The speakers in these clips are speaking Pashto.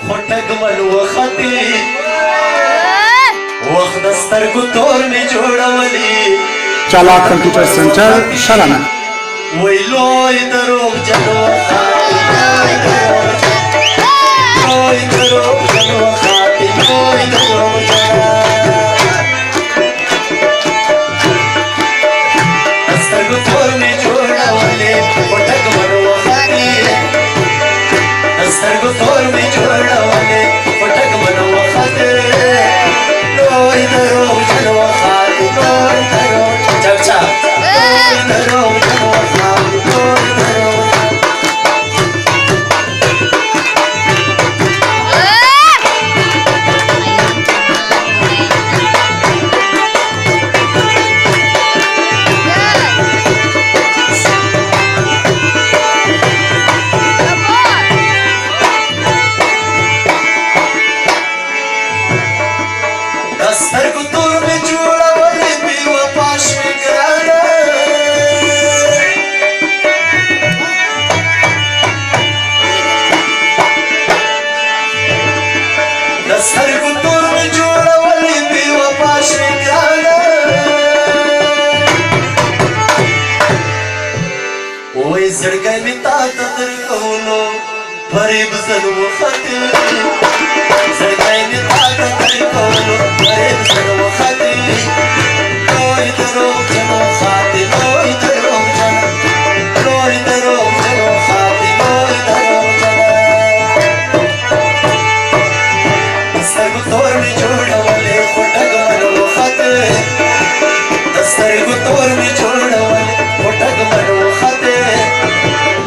خټک من وختي وخت د سترګو تور می جوړولي چالاک کمپیوټر سنټر شلنه وای لوی دروغ جنو لوی دروغ جنو خاطي لوی دروغ جنو سترګو تور می جوړولي خټک من وختي سترګو تور می جوړولې پټک من وختي لوی دروغ جنو خاطي لوی دروغ چرچا لوی دروغ جنو خاطي لوی دروغ سترګو تور می جوړولې بې وفا شوې ګرانه د سترګو تور می جوړولې بې وفا شوې ګرانه وای زړګی مې تا ته درکولو فریب زن وختي زړګی مې تا ته درکولو فریب زن وختي لوی دروغ جنو خاطي لوی دروغ جنو لوی دروغ جنو خاطي لوی دروغ جنو سترګو تور مې جوړولې خټک من وختي سترګو تور مې جوړولې خټک من وختي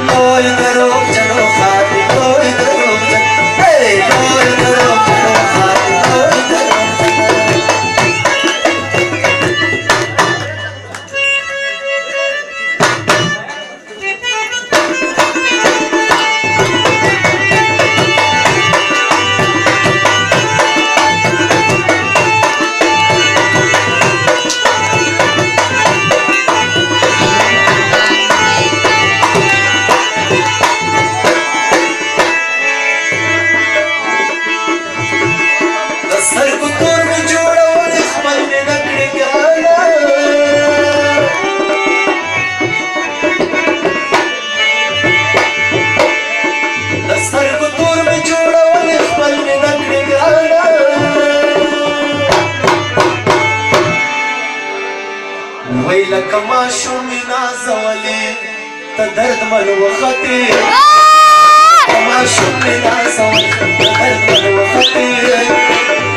لوی دروغ جنو خاطي لوی دروغ جنو لوی دروغ جنو خاطي لوی دروغ سترګو تور مې جوړولې خپل مې نه کړې ګرانه د سترګو تور مې جوړولې خپل مې نه کړې ګرانه وای لکه ماشوم مې نازولې ته درد من وختي ماشوم مې نازولې ته درد من وختي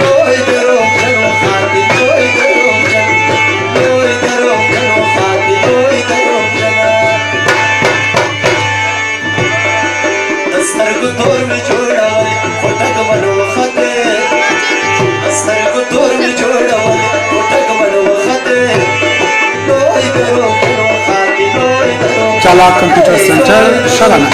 لوی دروغ جنو خاطي لوی دروغ جنو لوی دروغ جنو خاطي لوی دروغ جنو د سترګو تور مې جوړولې خټک من وختي سترګو تور مې جوړولې خټک من وختي لوی دروغ جنو خاطي لوی دروغ چالاک کمپیوټر سنټر شلنه